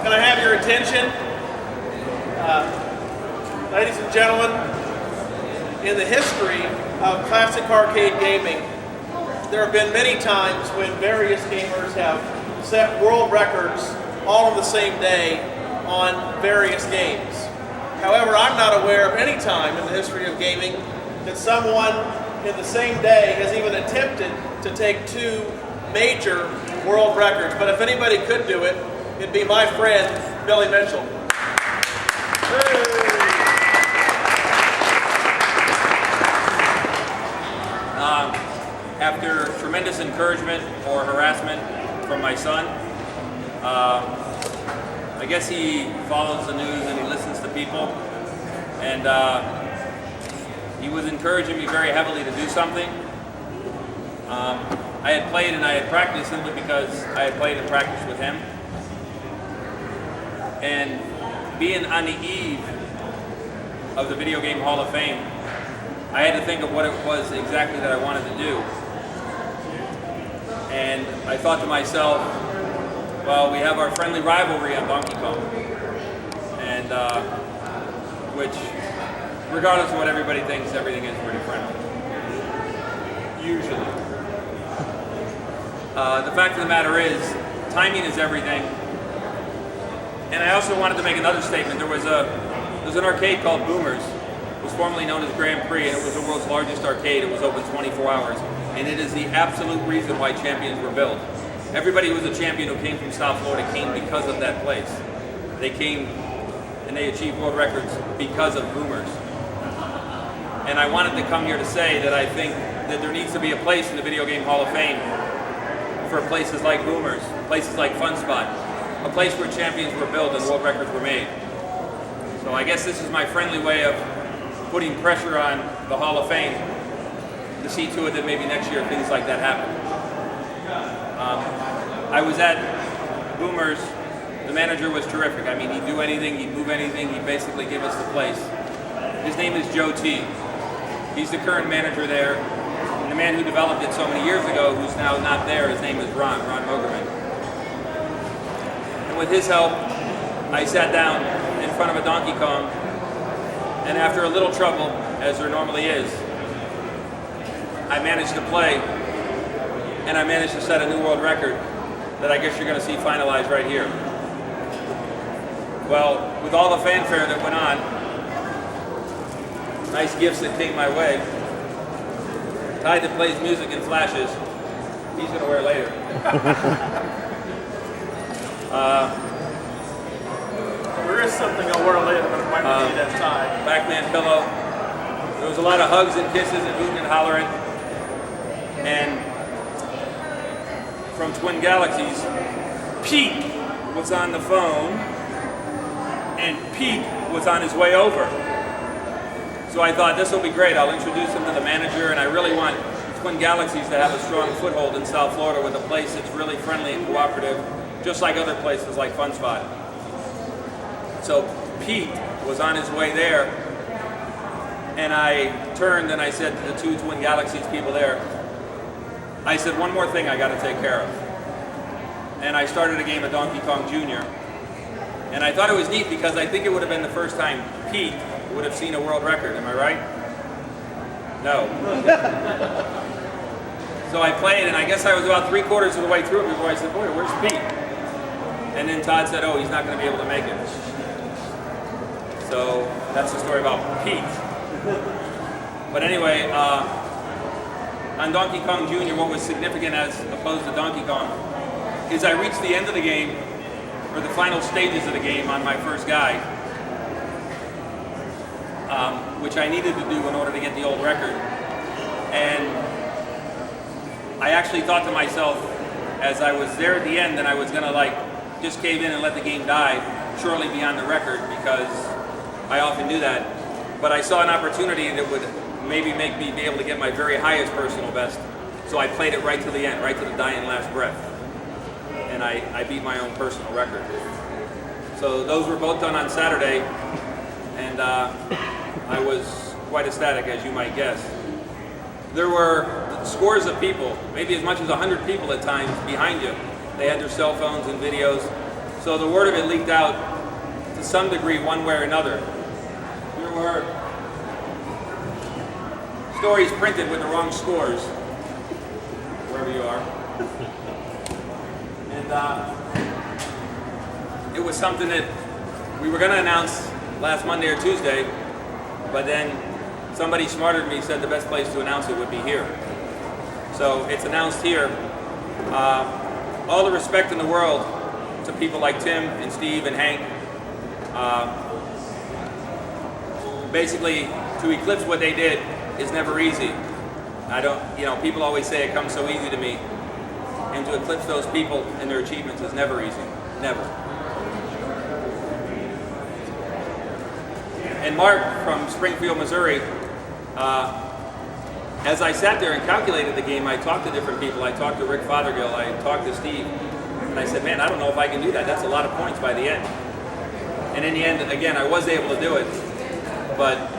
Can I have your attention? Ladies and gentlemen, in the history of classic arcade gaming, there have been many times when various gamers have set world records all on the same day on various games. However, I'm not aware of any time in the history of gaming that someone in the same day has even attempted to take two major world records. But if anybody could do it, it'd be my friend, Billy Mitchell. After tremendous encouragement or harassment from my son, I guess he follows the news and he listens to people, and he was encouraging me very heavily to do something. I had played and I had practiced simply because I had played and practiced with him. And being on the eve of the Video Game Hall of Fame, I had to think of what it was exactly that I wanted to do. And I thought to myself, well, we have our friendly rivalry on Donkey Kong. And which, regardless of what everybody thinks, everything is pretty friendly. Usually. The fact of the matter is, timing is everything. And I also wanted to make another statement. There was an arcade called Boomers. It was formerly known as Grand Prix, and it was the world's largest arcade. It was open 24 hours. And it is the absolute reason why champions were built. Everybody who was a champion who came from South Florida came because of that place. They came and they achieved world records because of Boomers. And I wanted to come here to say that I think that there needs to be a place in the Video Game Hall of Fame for places like Boomers, places like Fun Spot, a place where champions were built and world records were made. So I guess this is my friendly way of putting pressure on the Hall of Fame to see to it that maybe next year things like that happen. I was at Boomers. The manager was terrific. I mean, he'd do anything, he'd move anything, he'd basically give us the place. His name is Joe T. He's the current manager there. And the man who developed it so many years ago, who's now not there, his name is Ron Mogerman. And with his help, I sat down in front of a Donkey Kong, and after a little trouble, as there normally is, I managed to play, and I managed to set a new world record that I guess you're going to see finalized right here. Well, with all the fanfare that went on, nice gifts that came my way, Ty that plays music and flashes, he's going to wear later. There is something I'll wear later, but it might not be that tie. Pac-Man pillow. There was a lot of hugs and kisses and hooting and hollering. And from Twin Galaxies, Pete was on the phone, and Pete was on his way over. So I thought, this will be great. I'll introduce him to the manager, and I really want Twin Galaxies to have a strong foothold in South Florida with a place that's really friendly and cooperative, just like other places like Fun Spot. So Pete was on his way there, and I turned and I said to the two Twin Galaxies people there, I said, one more thing I got to take care of. And I started a game of Donkey Kong Jr. And I thought it was neat because I think it would have been the first time Pete would have seen a world record. Am I right? No. So I played, and I guess I was about 3/4 of the way through it before I said, boy, where's Pete? And then Todd said, oh, he's not going to be able to make it. So that's the story about Pete. But anyway, on Donkey Kong Jr., what was significant as opposed to Donkey Kong is I reached the end of the game, or the final stages of the game on my first guy, which I needed to do in order to get the old record. actually thought to myself, as I was there at the end, that I was gonna like just cave in and let the game die shortly beyond the record, because I often do that. But I saw an opportunity that would maybe make me be able to get my very highest personal best. So I played it right to the end, right to the dying last breath. And I beat my own personal record. So those were both done on Saturday, and I was quite ecstatic, as you might guess. There were scores of people, maybe as much as 100 people at times behind you. They had their cell phones and videos. So the word of it leaked out to some degree one way or another. There were stories printed with the wrong scores, wherever you are. And it was something that we were going to announce last Monday or Tuesday, but then somebody smarter than me said the best place to announce it would be here. So it's announced here. All the respect in the world to people like Tim and Steve and Hank. Basically, to eclipse what they did is never easy. People always say it comes so easy to me. And to eclipse those people and their achievements is never easy. Never. And Mark from Springfield, Missouri, as I sat there and calculated the game, I talked to different people. I talked to Rick Fothergill, I talked to Steve, and I said, man, I don't know if I can do that. That's a lot of points by the end. And in the end, again, I was able to do it, but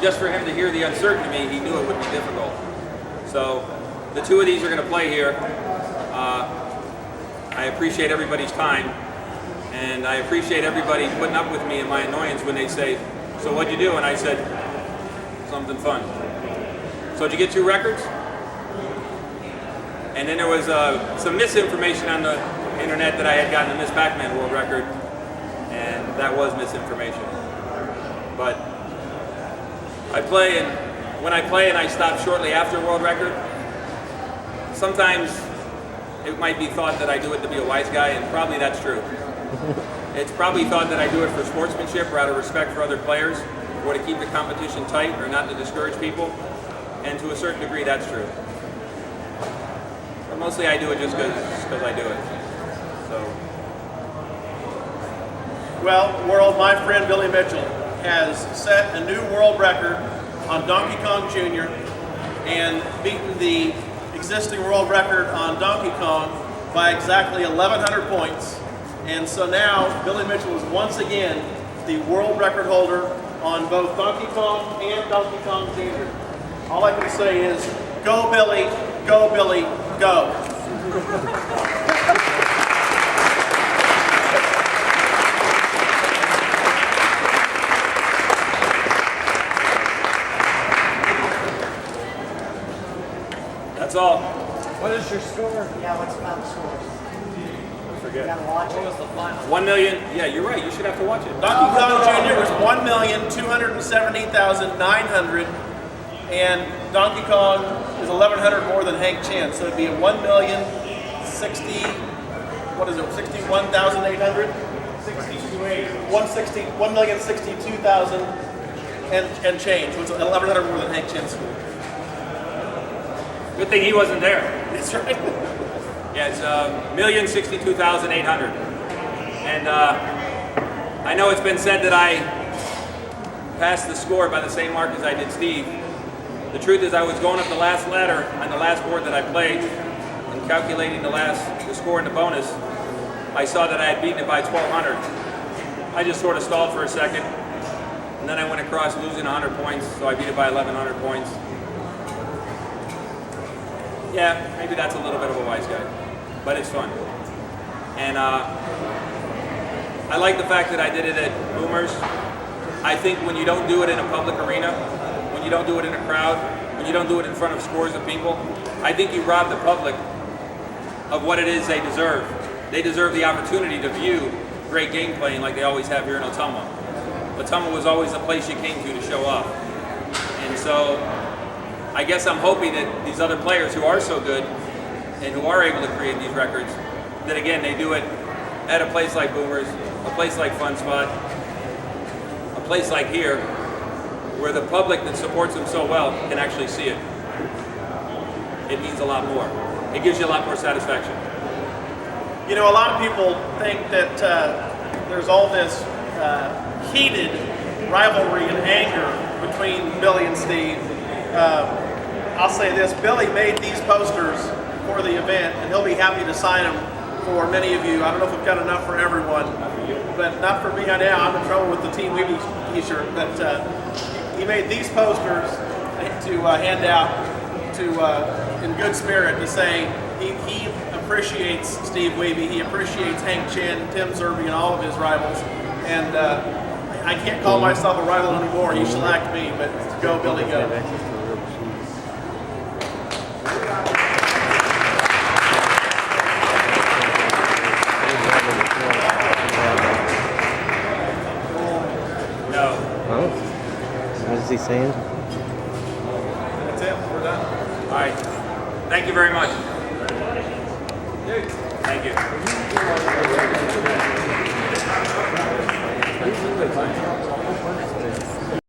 just for him to hear the uncertainty of me, he knew it would be difficult. So the two of these are going to play here. I appreciate everybody's time, and I appreciate everybody putting up with me and my annoyance when they say, so what'd you do? And I said, something fun. So did you get 2 records? And then there was some misinformation on the internet that I had gotten a Miss Pac-Man world record, and that was misinformation. But I play, and when I play and I stop shortly after a world record, sometimes it might be thought that I do it to be a wise guy, and probably that's true. It's probably thought that I do it for sportsmanship or out of respect for other players, or to keep the competition tight or not to discourage people. And to a certain degree, that's true. But mostly I do it just because I do it. So. Well, world, my friend Billy Mitchell has set a new world record on Donkey Kong Jr. and beaten the existing world record on Donkey Kong by exactly 1,100 points. And so now Billy Mitchell is once again the world record holder on both Donkey Kong and Donkey Kong Jr. All I can say is, go Billy, go Billy, go. That's all. What is your score? Yeah, what's about the scores? I You forget. gotta watch What it. was the final? 1 million. Yeah, you're right. You should have to watch it. Donkey Kong Jr. was 1,270,900, and Donkey Kong is 1,100 more than Hank Chen, so it'd be a 1,061,800? 1,062,000 and change, which is 1,100 more than Hank Chen's score. Good thing he wasn't there. That's right. Yeah, it's 1,062,800. And I know it's been said that I passed the score by the same mark as I did Steve. The truth is I was going up the last ladder on the last board that I played and calculating the score and the bonus. I saw that I had beaten it by 1,200. I just sort of stalled for a second, and then I went across losing 100 points, so I beat it by 1,100 points. Yeah, maybe that's a little bit of a wise guy, but it's fun. And I like the fact that I did it at Boomers. I think when you don't do it in a public arena, when you don't do it in a crowd, when you don't do it in front of scores of people, I think you rob the public of what it is they deserve. They deserve the opportunity to view great game playing like they always have here in Ottumwa. Ottumwa was always the place you came to show off. And so I guess I'm hoping that these other players who are so good and who are able to create these records, that again, they do it at a place like Boomers, a place like Fun Spot, a place like here, where the public that supports them so well can actually see it. It means a lot more. it gives you a lot more satisfaction. You know, a lot of people think that there's all this heated rivalry and anger between Billy and Steve. I'll say this, Billy made these posters for the event, and he'll be happy to sign them for many of you. I don't know if we've got enough for everyone, but not for me right now. I'm in trouble with the Team Weeby t-shirt, but he made these posters to hand out to in good spirit to say he appreciates Steve Weeby, he appreciates Hank Chin, Tim Zerby, and all of his rivals, and I can't call myself a rival anymore. He shellacked me, but go Billy, go. No. Oh. What is he saying? That's it, we're done. All right. Thank you very much. Thank you.